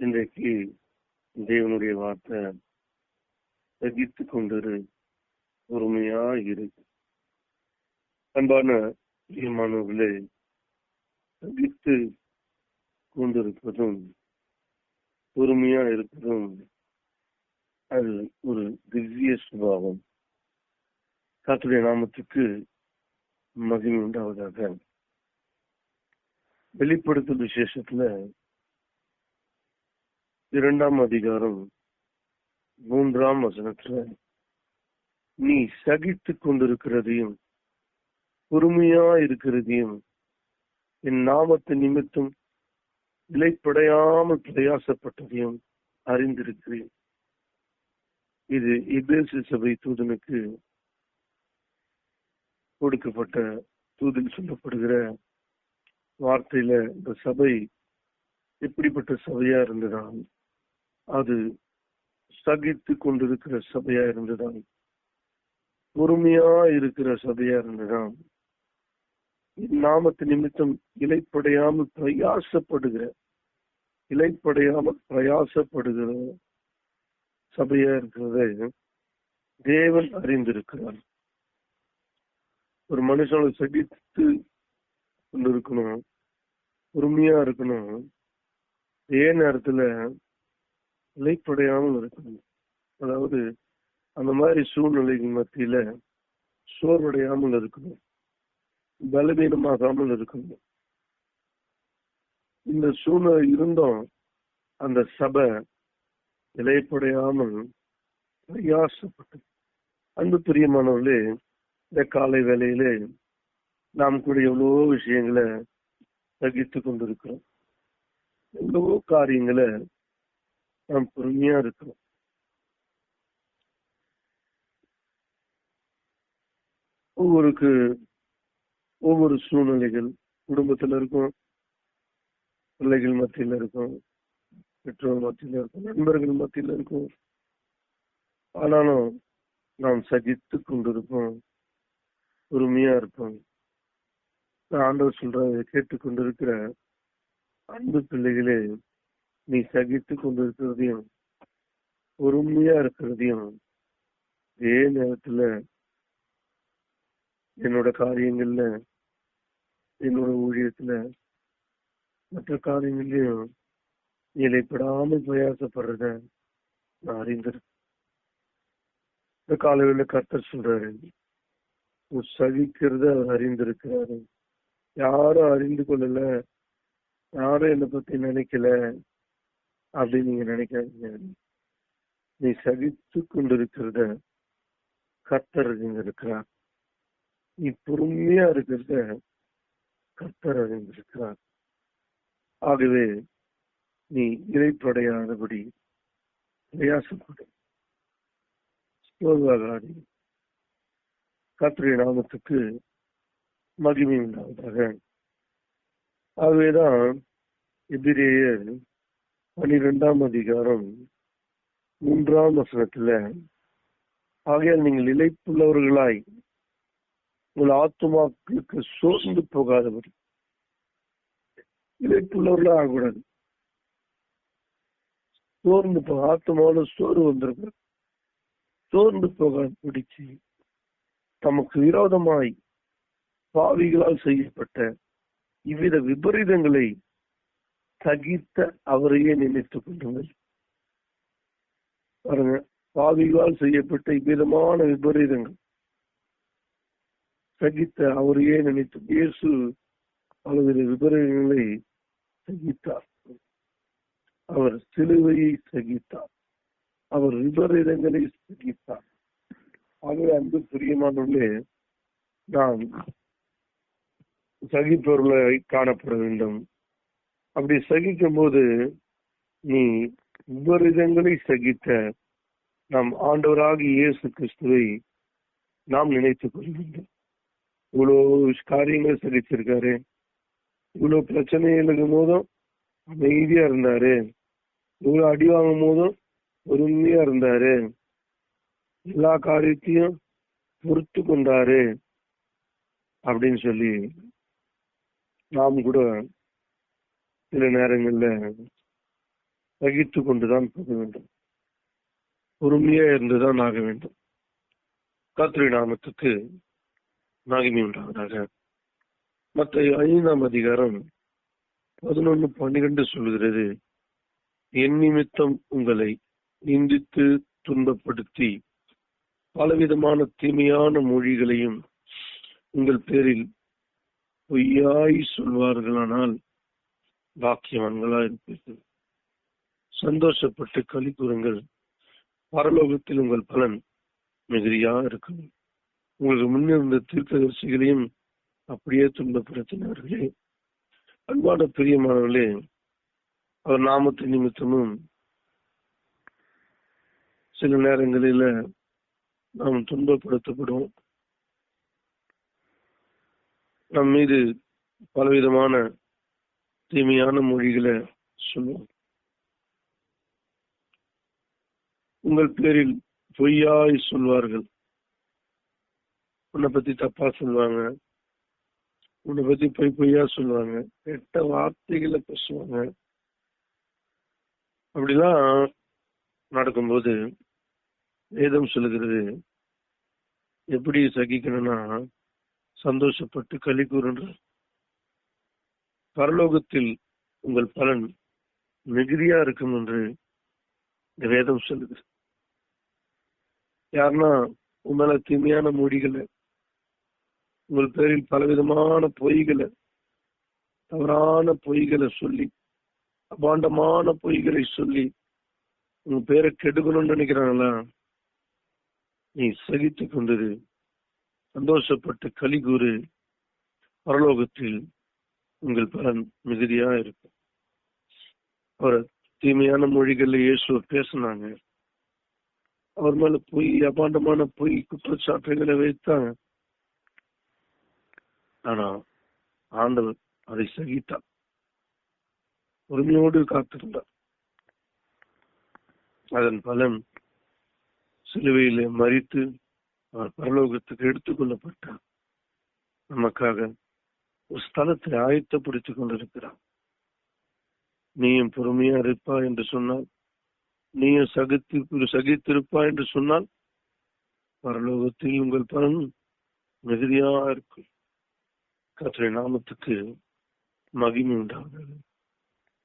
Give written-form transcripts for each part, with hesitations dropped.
இன்றைக்கு தேவனுடைய வார்த்தை சகித்து கொண்டிரு, பொறுமையா இரு. அன்பான பிரியமானவர்களே, சகித்து கொண்டிருப்பதும் பொறுமையா இருப்பதும் அது ஒரு திவ்ய சுபாவம். கர்த்தருடைய நாமத்துக்கு மகிமை உண்டாவதாக. வெளிப்படுத்தல் விசேஷத்துல 2ஆம் அதிகாரம் 3ஆம் வசனத்துல, நீ சகித்து கொண்டிருக்கிறதையும் பொறுமையா இருக்கிறதையும் என் நாமத்து நிமித்தம் இலைப்படையாமல் பிரயாசப்பட்டதையும் அறிந்திருக்கிறேன். இது எபேசு சபை தூதனுக்கு கொடுக்கப்பட்ட தூதில் சொல்லப்படுகிற வார்த்தையில இந்த சபை எப்படிப்பட்ட சபையா இருந்ததால், அது சகித்து கொண்டிருக்கிற சபையா இருந்ததால், பொறுமையா இருக்கிற சபையா இருந்ததால், நாமத்து நிமித்தம் இலைப்படையாமல் பிரயாசப்படுகிற சபையா இருக்கிறத தேவன் அறிந்திருக்கிறார். ஒரு மனுஷனை சகித்து கொண்டிருக்கணும், பொறுமையா இருக்கணும், அதே நேரத்துல இலைப்படையாமல் இருக்கணும். அதாவது அந்த மாதிரி சூழ்நிலைகள் மத்தியில சோர்வடையாமல் இருக்கணும், பலவீனமாகாமல் இருக்கணும். இந்த சூழ்நிலை இருந்தும் அந்த சபை இலைப்படையாமல் பிரயாசப்பட்டு, அன்பு பிரியமானவர்களே, இந்த காலை வேளையிலே நாம் கூட எவ்வளவோ விஷயங்களை சகித்து கொண்டிருக்கிறோம், எவ்வளவோ காரியங்களை நாம் பொறுமையா இருக்கிறோம். ஒவ்வொரு சூழ்நிலைகள் குடும்பத்துல இருக்கும், பிள்ளைகள் மத்தியில இருக்கும், பெற்றோர் மத்தியில இருக்கும், நண்பர்கள் மத்தியில இருக்கும். ஆனாலும் நாம் சகித்து கொண்டிருப்போம், பொறுமையா இருப்போம். ஆண்டவர் சொல்றதை கேட்டுக்கொண்டிருக்கிற அன்பு பிள்ளைகளே, நீ சகித்து கொண்டிருக்கிறதையும் பொறுமையா இருக்கிறதையும் அதே நேரத்துல என்னோட காரியங்கள்ல, என்னோட ஊழியத்துல, மற்ற காரியங்களையும் நிலைப்படாமல் பிரயாசப்படுறத நான் அறிந்திருக்கேன். இந்த காலையில கர்த்தர் சொல்றாரு, சகிக்கிறத அவர் அறிந்திருக்கிறாரு. யாரும் அறிந்து கொள்ளல, யாரும் என்னை பத்தி நினைக்கல அப்படின்னு நீங்க நினைக்காதீங்க. நீ சகித்து கொண்டிருக்கிறத கர்த்தர் அறிந்திருக்கிறார். நீ பொறுமையா இருக்கிறத கர்த்தர் அறிந்திருக்கிறார். ஆகவே நீ இலைப்படையாதபடி பிரயாசப்படு, சோர்வாகாதே. கர்த்தருடைய நாமத்துக்கு மகிமை உண்டாவதாக. ஆகவேதான் எபிரேயர் 12ஆம் அதிகாரம் 3ஆம் வசனத்துல, ஆகையால் நீங்கள் இளைப்புள்ளவர்களாய் உங்கள் ஆத்துமாக்களுக்கு சோர்ந்து போகாதபடி. இளைப்புள்ளவர்களா ஆகக்கூடாது, சோர்ந்து ஆத்மாவோட சோர்வு வந்திருக்கு. சோர்ந்து போகாது பிடிச்சு, தமக்கு விரோதமாய் பாவிகளால் செய்யப்பட்ட இவ்வித விபரீதங்களை சகித்த அவரையே நினைத்துக் கொள்ளுங்கள். பாருங்க, பாவிகளால் செய்யப்பட்ட இவ்விதமான விபரீதங்கள் சகித்த அவரையே நினைத்து. இயேசு பலவித விபரீதங்களை சகித்தார். அவர் சிலுவையை சகித்தார், அவர் விபரீதங்களை சகித்தார். ஆகவே அன்பு பிரியமானவர்களே, நாம் சகிப்பவர்களை காணப்பட வேண்டும். அப்படி சகிக்கும் போது நீ விபரீதங்களை சகித்த நம் ஆண்டவராகிய இயேசு கிறிஸ்துவை நாம் நினைத்துக் கொள்ள வேண்டும். இவ்வளவு காரியங்களை சகிச்சிருக்காரு, இவ்வளவு பிரச்சனைகள் இருக்கும் போதும் அமைதியா இருந்தாரு, இவ்வளவு அடி வாங்கும் போதும் பொறுமையா இருந்தாரு, எல்லா காரியத்தையும் பொறுத்து கொண்டாரு அப்படின்னு சொல்லி நாம் கூட சில நேரங்கள்ல சகித்து கொண்டுதான் போக வேண்டும். பொறுமையா இருந்துதான் ஆக வேண்டும். கர்த்தருடைய நாமத்துக்கு மகிமை உண்டாவதாக. மத்தேயு 5ஆம் அதிகாரம் 11-12 சொல்கிறது, என் நிமித்தம் உங்களை நிந்தித்து துன்பப்படுத்தி பலவிதமான தீமையான மொழிகளையும் உங்கள் பேரில் பொய்யாய் சொல்வார்களானால் பாக்கியவான்களா இருப்பீர்கள். சந்தோஷப்பட்டு களி கூறுங்கள், பரலோகத்தில் உங்கள் பலன் மிகுதியா இருக்கும். உங்களுக்கு முன்னிருந்த தீர்க்கதரிசிகளையும் அப்படியே துன்பப்படுத்தினார்களே. அன்பான பிரியமானவர்களே, அவர் நாமத்தின் நிமித்தமும் சில நேரங்களில நாம் துன்பப்படுத்தப்படுவோம். நம் மீது பலவிதமான தீமையான மொழிகளை சொல்லுவோம். உங்கள் பேரில் பொய்யாய் சொல்வார்கள். உன்னை பத்தி தப்பா சொல்லுவாங்க, உன்னை பத்தி பொய்யா சொல்லுவாங்க, கெட்ட வார்த்தைகளை பேசுவாங்க. அப்படிலாம் நடக்கும்போது வேதம் சொல்லுகிறது, எப்படி சகிக்கணும்னா சந்தோஷப்பட்டு களி கூறுன்ற. பரலோகத்தில் உங்கள் பலன் மிகுதியா இருக்கும் என்று இந்த வேதம் சொல்லுகிறது. யாருன்னா உன் மேல தீமையான மொழிகளை, உங்கள் பேரில் பலவிதமான பொய்களை, தவறான பொய்களை சொல்லி, அபாண்டமான பொய்களை சொல்லி உங்க பேரை கெடுக்கணும்னு நினைக்கிறாங்களா, நீ சகித்து கொண்டது, சந்தோஷப்பட்டு களி கூறு, பரலோகத்தில் உங்கள் பலன் மிகுதியா இருக்கும். அவர் தீமையான மொழிகள்ல இயேசுவ பேசினாங்க. அவர் மேல பொய், அபாண்டமான பொய் குற்றச்சாட்டுகளை வைத்தாங்க. ஆனா ஆண்டவர் அதை சகித்தார், பொறுமையோடு காத்திருந்தார். அதன் பலன் சிலுவையிலே மரித்து அவர் பரலோகத்துக்கு எடுத்துக் கொள்ளப்பட்டார். நமக்காக ஒரு ஸ்தலத்தை ஆயத்தப்படுத்திக் கொண்டிருக்கிறார். நீயும் பொறுமையா இருப்பா என்று சொன்னால், நீயும் சகித்திருப்பா என்று சொன்னால், பரலோகத்தில் உங்கள் பலன் மிகுதியா இருக்கும். கர்த்தருடைய நாமத்துக்கு மகிமை உண்டாகிறது.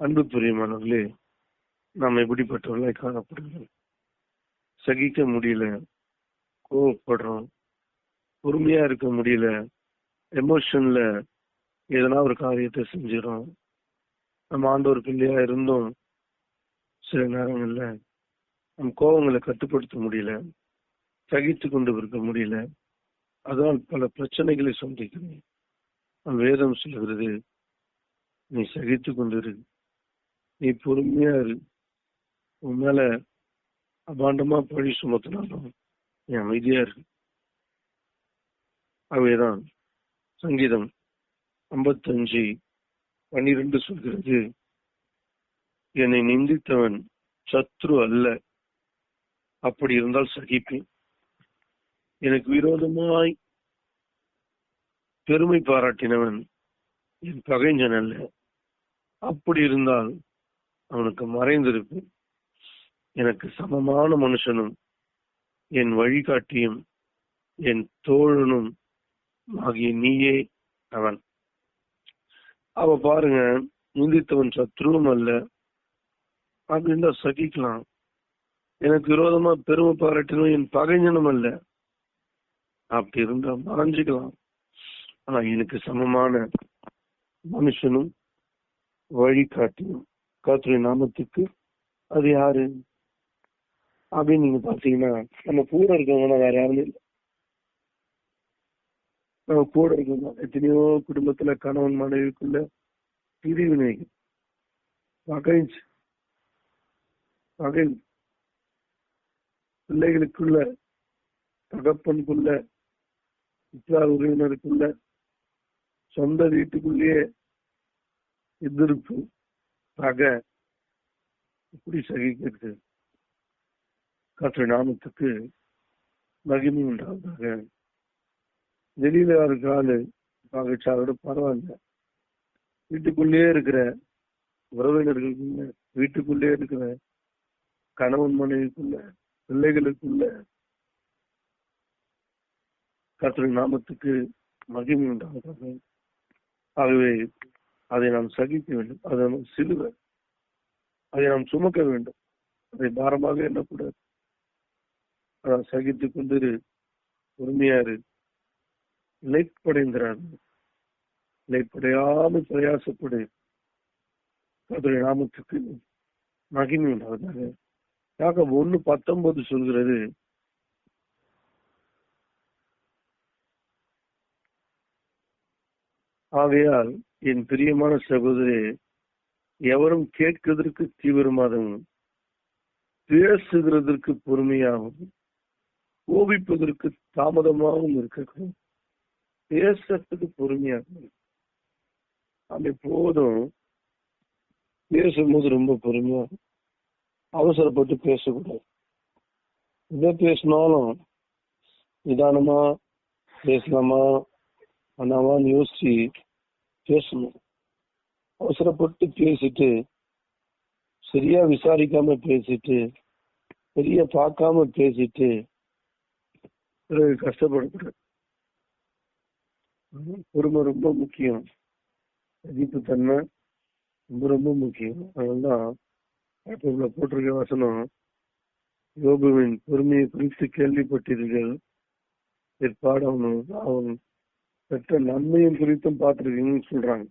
அன்பு பிரியமானவர்களே, நாம் எப்படிப்பட்டவர்களாய் காணப்படுகிறோம்? சகிக்க முடியல, கோவப்படுறோம், பொறுமையா இருக்க முடியல, எமோஷன்ல எதனா ஒரு காரியத்தை செஞ்சிடும். நம்ம ஆண்டவர் பிள்ளையா இருந்தோம், சில நேரங்கள்ல நம் கோபங்களை கட்டுப்படுத்த முடியல, சகித்து கொண்டு இருக்க முடியல. அதனால் பல பிரச்சனைகளை சந்திக்கிறோம். வேதம் சொல்லுகிறது, நீ சகித்து கொண்டிரு, நீ பொறுமையா இரு. உன் மேல அபாண்டமா பழி சுமத்தினாலும் நீ அமைதியா இரு. அவைதான் சங்கீதம் 55:12 சொல்கிறது, என்னை நிந்தித்தவன் சத்ரு அல்ல, அப்படி இருந்தால் சகிப்பேன். எனக்கு விரோதமாய் பெருமை பாராட்டினவன் என் பகைஞன் அல்ல, அப்படி இருந்தால் அவனுக்கு மறைந்திருப்பேன். எனக்கு சமமான மனுஷனும் என் வழிகாட்டியும் என் தோழனும் ஆகிய நீயே அவன். அவ பாருங்க, நிந்தித்தவன் சத்ருவும் அல்ல, அப்படின்னா சகிக்கலாம். எனக்கு விரோதமா பெருமை பாராட்டினும் என் பகைஞனும் அல்ல, அப்படி இருந்தா மறைஞ்சுக்கலாம். ஆனா எனக்கு சமமான மனுஷனும் வழிகாட்டியும் கர்த்தருடைய நாமத்துக்கு அது யாரு அப்படின்னு நீங்க பாத்தீங்கன்னா, நம்ம கூட இருக்கவங்கன்னா வேற யாருமே இல்லை. நம்ம கூட இருக்கவங்க எத்தனையோ குடும்பத்துல கணவன் மனைவிக்குள்ள பிரிவினைகள், பகை, பிள்ளைகளுக்குள்ள, தகப்பனுக்குள்ள, உற்றார் உறவினருக்குள்ள, சொந்த வீட்டுக்குள்ளேயே எதிர்ப்பு, பகை, இப்படி சகிக்கிறது. கர்த்தருடைய நாமத்துக்கு மகிமை உண்டாவதாக. வெளியில இருக்க ஆளு பகைச்சாவோட பரவாயில்ல, வீட்டுக்குள்ளேயே இருக்கிற உறவினர்களுக்குள்ள வீட்டுக்குள்ளே இருக்கிற கணவன் மனைவிக்குள்ள, பிள்ளைகளுக்குள்ள கர்த்தருடைய நாமத்துக்கு மகிமை உண்டாகிறது. ஆகவே அதை நாம் சகிக்க வேண்டும். அதை நாம் சிலுவை, அதை நாம் சுமக்க வேண்டும். அதை பாரமாக எண்ணக்கூடாது. அதை சகித்துக் கொண்டு பொறுமையாரு, இலைப்படைந்தார், இலைப்படையாமல் பிரயாசப்படு. கர்த்தருடைய நாமத்துக்கு மகிமை உண்டாவதாக. யாக்கோபு 1:19 சொல்கிறது, ஆகையால் என் பிரியமான சகோதரே, எவரும் கேட்கிறதற்கு தீவிரமாகவும், பேசுகிறதற்கு பொறுமையாகவும், கோபிப்பதற்கு தாமதமாகவும் இருக்கக்கூடாது. பேசுறதுக்கு பொறுமையாகும். அப்படி போதும். பேசும்போது ரொம்ப பொறுமையா, அவசரப்பட்டு பேசக்கூடாது. எதை பேசினாலும் நிதானமா பேசலாமா வேணாமான்னு யோசிச்சு பேசணும். அவசரப்பட்டு பேசிட்டு, சரியா விசாரிக்காம பேசிட்டு, சரியா பார்க்காம பேசிட்டு பிறகு கஷ்டப்படக்கூடாது. பொறுமை ரொம்ப முக்கியம். சகிப்பு தன்மை ரொம்ப ரொம்ப முக்கியம். அதனால்தான் போட்டிருக்க வசனம், யோபுவின் பொறுமையை குறித்து கேள்விப்பட்டீர்கள், பிற்பாடு அவன் பெற்ற நன்மையும் குறித்தும் பார்த்திருக்கீங்கன்னு சொல்றாங்க.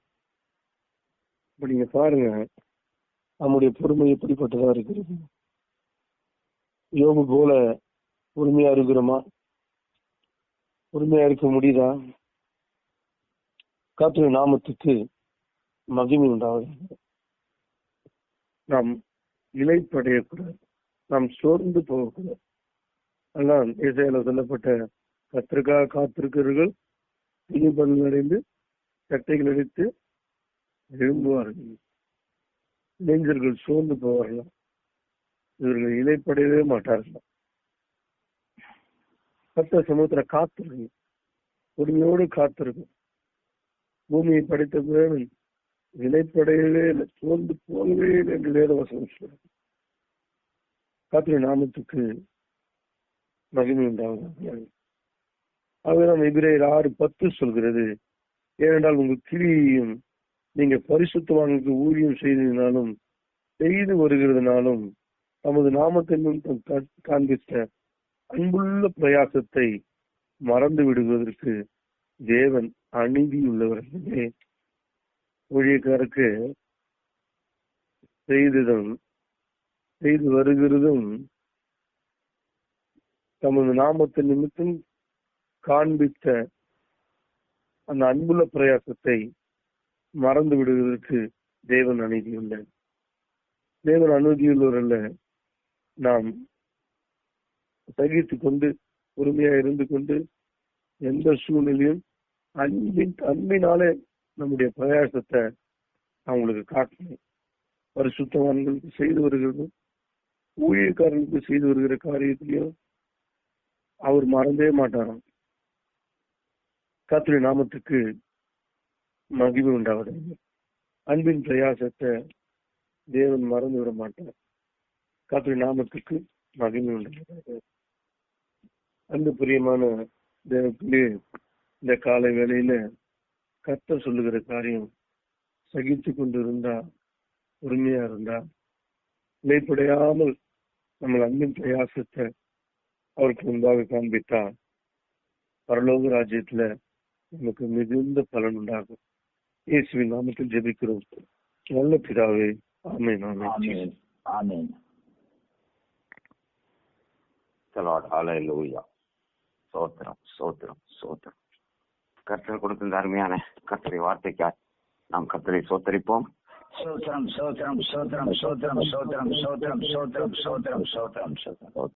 இப்ப நீங்க பாருங்க, நம்முடைய பொறுமை எப்படிப்பட்டதா இருக்கிறது. யோபு போல பொறுமையா இருக்கிறோமா? பொறுமையா இருக்க முடியுதா? கர்த்தருடைய நாமத்துக்கு மகிமை உண்டாவது. நாம் இலைப்படையக்கூடாது, நாம் சோர்ந்து போகக்கூடாது. ஆனால் ஏசாயால சொல்லப்பட்ட கர்த்தருக்காக காத்திருக்கிறவர்கள் இனிபலன் அடைந்து சட்டைகள் அடித்து எழும்புவார்கள். இளைஞர்கள் சோர்ந்து போவார்கள், இவர்கள் இலைப்படையவே மாட்டார்கள். கர்த்தர் சமூகத்துல காத்திருக்கும், பொறுமையோடு காத்திருக்கும். பூமியை படைத்த பிறகு இலைப்படையவே இல்லை, சோர்ந்து போகவே இல்லை என்று வேதவசனம் சொல்றது. கர்த்தருடைய நாமத்துக்கு மகிமை உண்டாகும். ஆகவே நாம் எபிரேயர் 6:10 சொல்கிறது, ஏனென்றால் உங்கள் கிரியையும் நீங்க பரிசுத்தவான்களுக்கு ஊழியம் செய்ததினாலும் செய்து வருகிறதுனாலும் தமது நாமத்தின் காண்பித்த அன்புள்ள பிரயாசத்தை மறந்து விடுவதற்கு தேவன் அநீதியுள்ளவர்களே. ஊழியக்காருக்கு செய்ததும் செய்து வருகிறதும் தமது நாமத்தின் நிமித்தம் காண்பித்த அந்த அன்புள்ள பிரயாசத்தை மறந்து விடுவதற்கு தேவன் அநீதியுள்ளார். தேவன் அநீதியுள்ளவர் அல்ல. நாம் சகித்து கொண்டு பொறுமையா இருந்து கொண்டு எந்த சூழ்நிலையும் அன்பினாலே நம்முடைய பிரயாசத்தை அவங்களுக்கு காட்டணும். பரிசுத்தவான்களுக்கு செய்து வருகிறது, ஊழியக்காரர்களுக்கு செய்து வருகிற காரியத்திலையும் அவர் மறந்தே மாட்டாராம். கர்த்தருடைய நாமத்துக்கு மகிமை உண்டாவது. அன்பின் பிரயாசத்தை தேவன் மறந்து விட மாட்டார். கர்த்தருடைய நாமத்துக்கு மகிமை உண்டாவது. அன்பு பிரியமான தேவத்திலே, இந்த காலை வேளையில கர்த்தர் சொல்லுகிற காரியம், சகித்து கொண்டு இருந்தா, பொறுமையா இருந்தா, இலைப்படையாமல் நம்ம அன்பின் பிரயாசத்தை அவருக்கு முன்பாக காண்பித்தா, பரலோக ராஜ்யத்துல நமக்கு மிகுந்த பலன் உண்டாகும். இயேசுவின் நாமத்தில் ஜெபிக்கிறோம் நல்ல பிதாவே, ஆமென். ஆமென். ஆமென். Lord, hallelujah. சோத்திரம் சோத்திரம் சோத்திரம். கர்த்தர் கொடுத்த அருமையான கர்த்தரை வார்த்தைக்காய் நாம் கர்த்தரை சோத்தரிப்போம். சோத்திரம் சோத்திரம் சோத்திரம் சோத்திரம் சோத்திரம் சோத்திரம் சோத்திரம் சோத்திரம் சோத்திரம் சோத்திரம்.